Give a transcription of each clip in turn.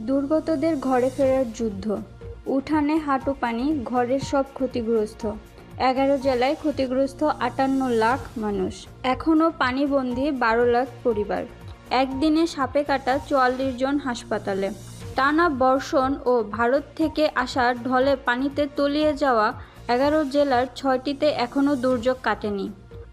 দুর্গতদের ঘরে ফেরার যুদ্ধ। উঠানে হাঁটু পানি, ঘরের সব ক্ষতিগ্রস্ত। 11 জেলায় ক্ষতিগ্রস্ত 58 লাখ মানুষ। এখনও পানিবন্দী 12 লাখ পরিবার। একদিনে সাপে কাটা 44 জন হাসপাতালে। টানা বর্ষণ ও ভারত থেকে আসা ঢলে পানিতে তলিয়ে যাওয়া 11 জেলার 6টিতে এখনও দুর্যোগ কাটেনি।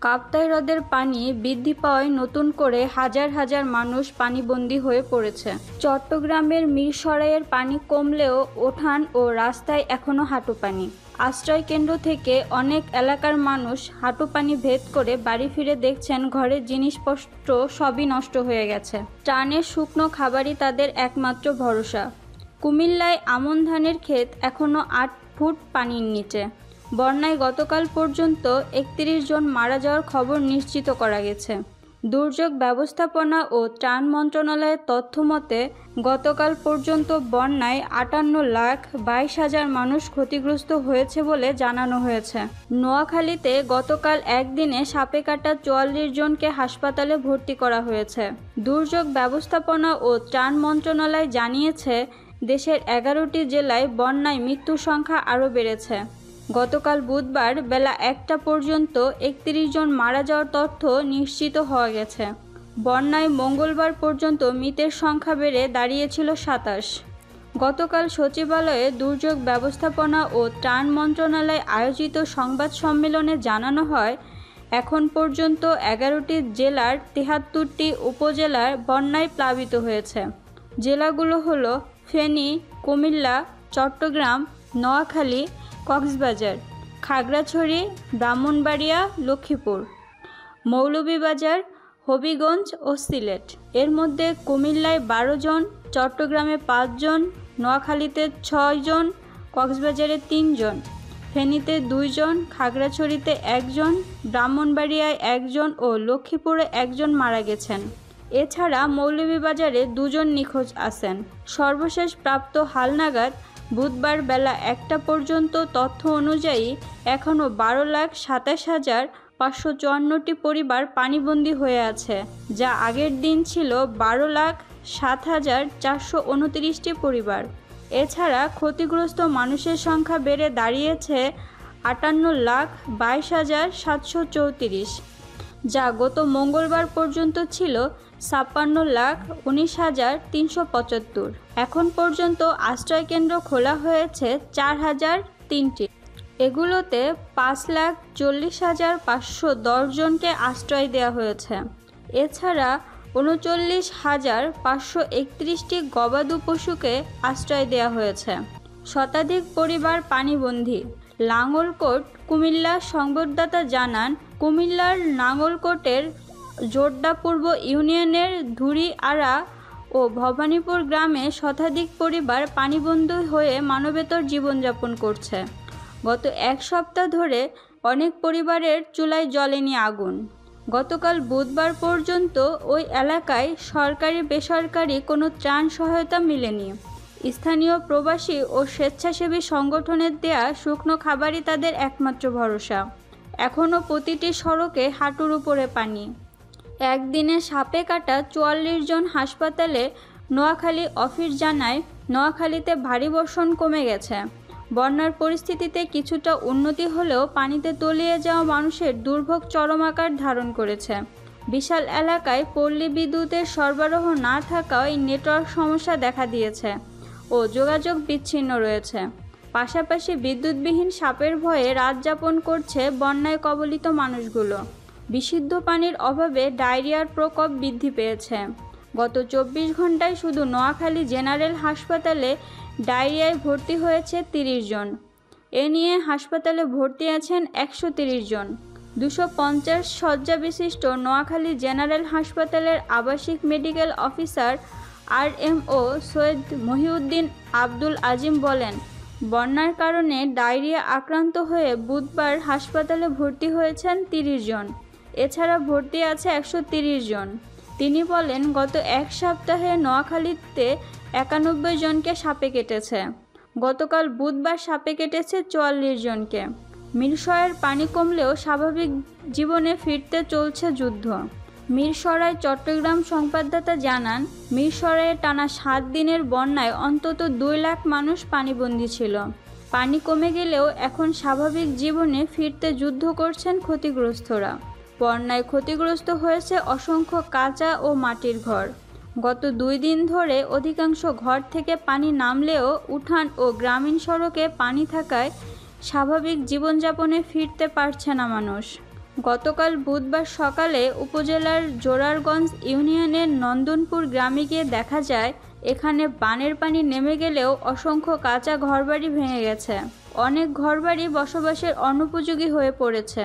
কাপ্তাই হ্রদের পানি বৃদ্ধি পাওয়ায় নতুন করে হাজার হাজার মানুষ পানিবন্দী হয়ে পড়েছে। চট্টগ্রামের মিরসরাইয়ের পানি কমলেও ওঠান ও রাস্তায় এখনও হাঁটু পানি। আশ্রয়কেন্দ্র থেকে অনেক এলাকার মানুষ হাঁটু পানি ভেদ করে বাড়ি ফিরে দেখছেন ঘরের জিনিসপত্র সবই নষ্ট হয়ে গেছে। ত্রাণের শুকনো খাবারই তাদের একমাত্র ভরসা। কুমিল্লায় আমন ধানের ক্ষেত এখনও 8 ফুট পানির নিচে। বন্যায় গতকাল পর্যন্ত 31 জন মারা যাওয়ার খবর নিশ্চিত করা গেছে। দুর্যোগ ব্যবস্থাপনা ও ত্রাণ মন্ত্রণালয়ের তথ্য মতে গতকাল পর্যন্ত বন্যায় 58,22,000 মানুষ ক্ষতিগ্রস্ত হয়েছে বলে জানানো হয়েছে। নোয়াখালীতে গতকাল একদিনে সাপে কাটা 44 জনকে হাসপাতালে ভর্তি করা হয়েছে। দুর্যোগ ব্যবস্থাপনা ও ত্রাণ মন্ত্রণালয় জানিয়েছে, দেশের 11টি জেলায় বন্যায় মৃত্যুর সংখ্যা আরও বেড়েছে। গতকাল বুধবার বেলা 1টা পর্যন্ত 31 জন মারা যাওয়ার তথ্য নিশ্চিত হওয়া গেছে। বন্যায় মঙ্গলবার পর্যন্ত মৃতের সংখ্যা বেড়ে দাঁড়িয়েছিল 27। গতকাল সচিবালয়ে দুর্যোগ ব্যবস্থাপনা ও ত্রাণ মন্ত্রণালয় আয়োজিত সংবাদ সম্মেলনে জানানো হয়, এখন পর্যন্ত 11টি জেলার 73টি উপজেলার বন্যায় প্লাবিত হয়েছে। জেলাগুলো হলো ফেনী, কুমিল্লা, চট্টগ্রাম, নোয়াখালী, কক্সবাজার, খাগড়াছড়ি, ব্রাহ্মণবাড়িয়া, লক্ষ্মীপুর, মৌলভীবাজার, হবিগঞ্জ ও সিলেট। এর মধ্যে কুমিল্লায় 12 জন, চট্টগ্রামে 5 জন, নোয়াখালীতে 6 জন, কক্সবাজারে 3 জন, ফেনীতে 2 জন, খাগড়াছড়িতে 1 জন, ব্রাহ্মণবাড়িয়ায় 1 জন ও লক্ষ্মীপুরে 1 জন মারা গেছেন। এছাড়া মৌলভীবাজারে 2 জন নিখোঁজ আছেন। সর্বশেষ প্রাপ্ত হালনাগাদ বুধবার বেলা 1টা পর্যন্ত তথ্য অনুযায়ী এখনও 12,27,554টি পরিবার পানিবন্দী হয়ে আছে, যা আগের দিন ছিল 12,07,429টি পরিবার। এছাড়া ক্ষতিগ্রস্ত মানুষের সংখ্যা বেড়ে দাঁড়িয়েছে 58,22,734, যা গত মঙ্গলবার পর্যন্ত ছিল 56,19,375। এখন পর্যন্ত আশ্রয়কেন্দ্র খোলা হয়েছে 4,003টি। এগুলোতে 5,40,510 জনকে আশ্রয় দেওয়া হয়েছে। এছাড়া 39,531টি গবাদি পশুকে আশ্রয় দেওয়া হয়েছে। শতাধিক পরিবার পানিবন্দী। লাঙ্গলকোট কুমিল্লা সংবাদদাতা জানান, কুমিল্লার নাঙ্গলকোটের জোড্ডা পূর্ব ইউনিয়নের ধুরিআড়া ও ভবানীপুর গ্রামে শতাধিক পরিবার পানিবন্দী হয়ে মানবেতর জীবনযাপন করছে। গত 1 সপ্তাহ ধরে অনেক পরিবারের চুলায় জ্বলেনি আগুন। গতকাল বুধবার পর্যন্ত ওই এলাকায় সরকারি বেসরকারি কোনো ত্রাণ সহায়তা মেলেনি। স্থানীয় প্রবাসী ও স্বেচ্ছাসেবী সংগঠনের দেয়া শুকনো খাবারই তাদের একমাত্র ভরসা। এখনও প্রতিটি সড়কে হাঁটুর উপরে পানি। একদিনে সাপে কাটা 44 জন হাসপাতালে। নোয়াখালী অফিস জানায়, নোয়াখালীতে ভারী বর্ষণ কমে গেছে। বন্যার পরিস্থিতিতে কিছুটা উন্নতি হলেও পানিতে তলিয়ে যাওয়া মানুষের দুর্ভোগ চরম আকার ধারণ করেছে। বিশাল এলাকায় পল্লী বিদ্যুতের সরবরাহ না থাকায় নেটওয়ার্ক সমস্যা দেখা দিয়েছে ও যোগাযোগ বিচ্ছিন্ন রয়েছে। পাশাপাশি বিদ্যুৎবিহীন সাপের ভয়ে রাত যাপন করছে বন্যায় কবলিত মানুষগুলো। বিশুদ্ধ পানির অভাবে ডায়রিয়ার প্রকোপ বৃদ্ধি পেয়েছে। গত 24 ঘন্টায় শুধু নোয়াখালী জেনারেল হাসপাতালে ডায়রিয়ায় ভর্তি হয়েছে 30 জন। এ নিয়ে হাসপাতালে ভর্তি আছেন 130 জন। 250 শয্যা বিশিষ্ট নোয়াখালী জেনারেল হাসপাতালের আবাসিক medical officer RMO Syed Mohiuddin Abdul Azim বলেন, বন্যার কারণে ডায়রিয়া আক্রান্ত হয়ে বুধবার হাসপাতালে ভর্তি হয়েছেন 30 জন। এছাড়া ভর্তি আছে 130 জন। তিনি বলেন, গত 1 সপ্তাহে নোয়াখালীতে 91 জনকে সাপে কেটেছে। গতকাল বুধবার সাপে কেটেছে 44 জনকে। মিরসরাইয়ের পানি কমলেও স্বাভাবিক জীবনে ফিরতে চলছে যুদ্ধ। মিরসরাই চট্টগ্রাম সংবাদদাতা জানান, মিরসরাইয়ে টানা 7 দিনের বন্যায় অন্তত 2 লাখ মানুষ পানিবন্দী ছিল। পানি কমে গেলেও এখন স্বাভাবিক জীবনে ফিরতে যুদ্ধ করছেন ক্ষতিগ্রস্তরা। বন্যায় ক্ষতিগ্রস্ত হয়েছে অসংখ্য কাঁচা ও মাটির ঘর। গত 2 দিন ধরে অধিকাংশ ঘর থেকে পানি নামলেও উঠান ও গ্রামীণ সড়কে পানি থাকায় স্বাভাবিক জীবনযাপনে ফিরতে পারছে না মানুষ। গতকাল বুধবার সকালে উপজেলার জোরারগঞ্জ ইউনিয়নের নন্দনপুর গ্রামে গিয়ে দেখা যায়, এখানে বানের পানি নেমে গেলেও অসংখ্য কাঁচা ঘরবাড়ি ভেঙে গেছে। অনেক ঘরবাড়ি বসবাসের অনুপযোগী হয়ে পড়েছে।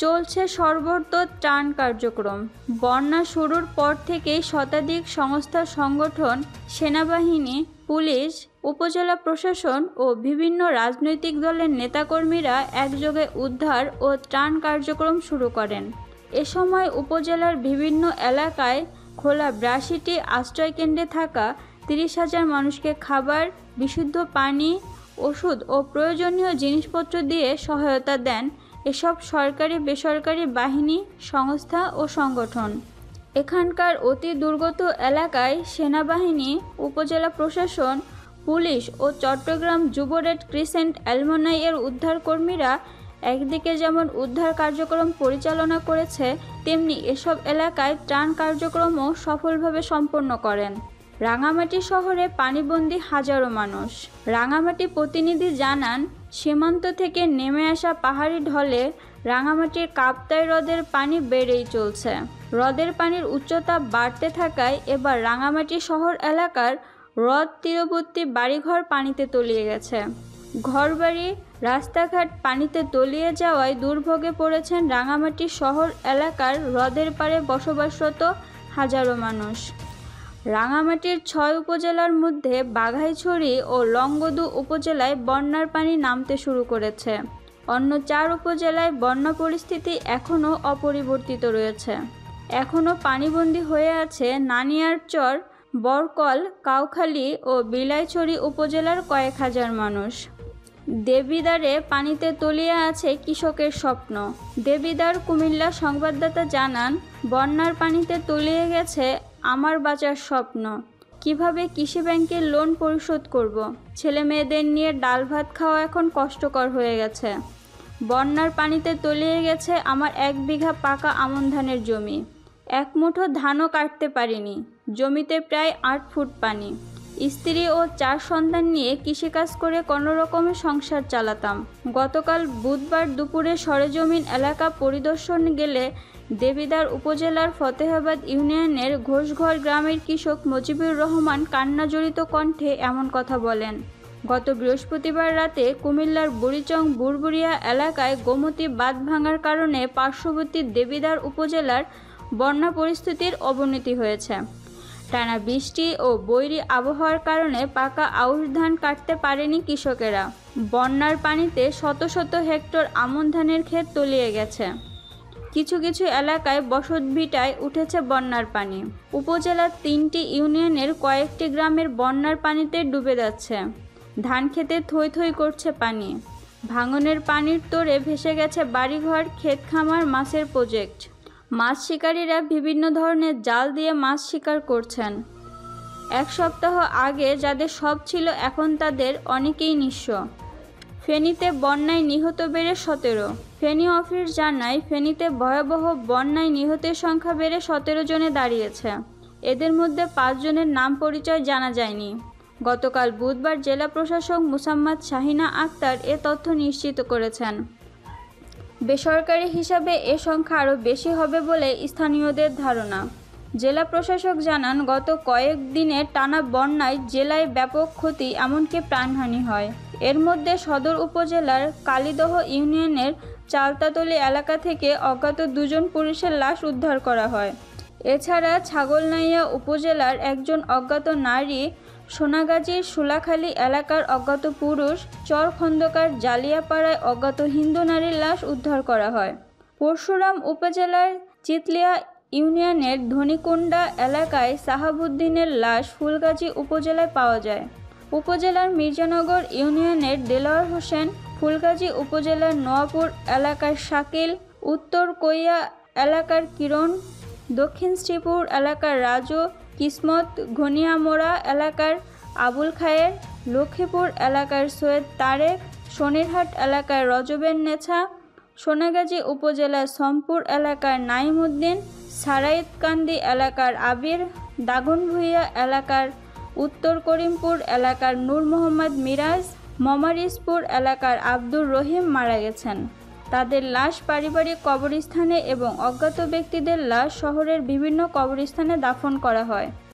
চলছে সর্বত্র ত্রাণ কার্যক্রম। বন্যা শুরুর পর থেকেই শতাধিক সংস্থা, সংগঠন, সেনাবাহিনী, পুলিশ, উপজেলা প্রশাসন ও বিভিন্ন রাজনৈতিক দলের নেতাকর্মীরা একযোগে উদ্ধার ও ত্রাণ কার্যক্রম শুরু করেন। এ সময় উপজেলার বিভিন্ন এলাকায় খোলা 82টি আশ্রয়কেন্দ্রে থাকা 30,000 মানুষকে খাবার, বিশুদ্ধ পানি, ওষুধ ও প্রয়োজনীয় জিনিসপত্র দিয়ে সহায়তা দেন এসব সরকারি বেসরকারি বাহিনী, সংস্থা ও সংগঠন। এখানকার অতি দুর্গত এলাকায় সেনাবাহিনী, উপজেলা প্রশাসন, পুলিশ ও চট্টগ্রাম যুব রেড ক্রিসেন্ট অ্যালমনাই এর উদ্ধারকর্মীরা একদিকে যেমন উদ্ধার কার্যক্রম পরিচালনা করেছে, তেমনি এসব এলাকায় ত্রাণ কার্যক্রমও সফলভাবে সম্পন্ন করেন। রাঙামাটি শহরে পানিবন্দী হাজারো মানুষ। রাঙামাটি প্রতিনিধি জানান, সীমান্ত থেকে নেমে আসা পাহাড়ি ঢলে রাঙামাটির কাপ্তাই হ্রদের পানি বেড়েই চলছে। হ্রদের পানির উচ্চতা বাড়তে থাকায় এবার রাঙামাটি শহর এলাকার হ্রদ তীরবর্তী বাড়িঘর পানিতে তলিয়ে গেছে। ঘরবাড়ি, রাস্তাঘাট পানিতে তলিয়ে যাওয়ায় দুর্ভোগে পড়েছেন রাঙামাটি শহর এলাকার হ্রদের পাড়ে বসবাসরত হাজারো মানুষ। রাঙামাটির 6 উপজেলার মধ্যে বাঘাইছড়ি ও লংগদু উপজেলায় বন্যার পানি নামতে শুরু করেছে। অন্য 4 উপজেলায় বন্যা পরিস্থিতি এখনও অপরিবর্তিত রয়েছে। এখনও পানিবন্দী হয়ে আছে নানিয়ারচর, বরকল, কাউখালী ও বিলাইছড়ি উপজেলার কয়েক হাজার মানুষ। দেবিদ্বারে পানিতে তলিয়ে আছে কৃষকের স্বপ্ন। দেবিদ্বার কুমিল্লা সংবাদদাতা জানান, বন্যার পানিতে তলিয়ে গেছে আমার বাঁচার স্বপ্ন। কিভাবে কৃষি ব্যাংকের লোন পরিশোধ করব? ছেলে মেয়েদের নিয়ে ডাল ভাত খাওয়া এখন কষ্টকর হয়ে গেছে। বন্যার পানিতে তলিয়ে গেছে আমার 1 বিঘা পাকা আমন ধানের জমি। 1 মুঠো ধানও কাটতে পারিনি। জমিতে প্রায় 8 ফুট পানি। স্ত্রী ও 4 সন্তান নিয়ে কৃষিকাজ করে কোনো রকমে সংসার চালাতাম। গতকাল বুধবার দুপুরে সরেজমিন এলাকা পরিদর্শন গেলে দেবিদ্বার উপজেলার ফতেহাবাদ ইউনিয়নের ঘোষঘর গ্রামের কৃষক মজিবুর রহমান কান্নাজড়িত কণ্ঠে এমন কথা বলেন। গত বৃহস্পতিবার রাতে কুমিল্লার বুড়িচং বুড়বুড়িয়া এলাকায় গোমতী বাঁধ ভাঙার কারণে পার্শ্ববর্তী দেবিদ্বার উপজেলার বন্যা পরিস্থিতির অবনতি হয়েছে। টানা বৃষ্টি ও বৈরী আবহাওয়ার কারণে পাকা আউশ ধান কাটতে পারেনি কৃষকেরা। বন্যার পানিতে শত শত হেক্টর আমন ধানের ক্ষেত তলিয়ে গেছে। কিছু কিছু এলাকায় বসতভিটায় উঠেছে বন্যার পানি। উপজেলার 3টি ইউনিয়নের কয়েকটি গ্রামের বন্যার পানিতে ডুবে যাচ্ছে। ধান খেতে থই থই করছে পানি। ভাঙনের পানির তোড়ে ভেসে গেছে বাড়িঘর, ক্ষেত খামার, মাছের প্রজেক্ট। মাছ শিকারীরা বিভিন্ন ধরনের জাল দিয়ে মাছ শিকার করছেন। 1 সপ্তাহ আগে যাদের সব ছিল এখন তাদের অনেকেই নিঃস্ব। ফেনীতে বন্যায় নিহত বেড়ে 17। ফেনী অফিস জানায়, ফেনীতে ভয়াবহ বন্যায় নিহতের সংখ্যা বেড়ে 17 জনে দাঁড়িয়েছে। এদের মধ্যে 5 জনের নাম পরিচয় জানা যায়নি। গতকাল বুধবার জেলা প্রশাসক মুসাম্মাদ শাহিনা আক্তার এ তথ্য নিশ্চিত করেছেন। বেসরকারি হিসাবে এ সংখ্যা আরও বেশি হবে বলে স্থানীয়দের ধারণা। জেলা প্রশাসক জানান, গত কয়েক দিনে টানা বন্যায় জেলায় ব্যাপক ক্ষতি, এমনকি প্রাণহানি হয়। এর মধ্যে সদর উপজেলার কালীদহ ইউনিয়নের চালতাতলী এলাকা থেকে অজ্ঞাত 2 জন পুরুষের লাশ উদ্ধার করা হয়। এছাড়া ছাগলনাইয়া উপজেলার একজন অজ্ঞাত নারী, সোনাগাজীর সুলাখালী এলাকার অজ্ঞাত পুরুষ, চর খন্দকার জালিয়াপাড়ায় অজ্ঞাত হিন্দু নারীর লাশ উদ্ধার করা হয়। পরশুরাম উপজেলার চিতলিয়া ইউনিয়নের ধনিকুণ্ডা এলাকায় সাহাবুদ্দিনের লাশ ফুলগাজী উপজেলায় পাওয়া যায়। উপজেলার মির্জানগর ইউনিয়নের দেলোয়ার হোসেন, ফুলগাজী উপজেলার নোয়াপুর এলাকার শাকিল, উত্তর কৈয়া এলাকার কিরণ, দক্ষিণ শ্রীপুর এলাকার রাজু, কিসমত ঘনিয়ামোড়া এলাকার আবুল খায়ের, লক্ষ্মীপুর এলাকার সৈয়দ তারেক, শনিরহাট এলাকার রজবের নেছা, সোনাগাজী উপজেলার সম্পুর এলাকার নাইম উদ্দিন, সারাইতকান্দি এলাকার আবির, দাগনভূঞা এলাকার উত্তর করিমপুর এলাকার নূর মোহাম্মদ মিরাজ, মমারিজপুর এলাকার আব্দুর রহিম মারা গেছেন। তাদের লাশ পারিবারিক কবরস্থানে এবং অজ্ঞাত ব্যক্তিদের লাশ শহরের বিভিন্ন কবরস্থানে দাফন করা হয়।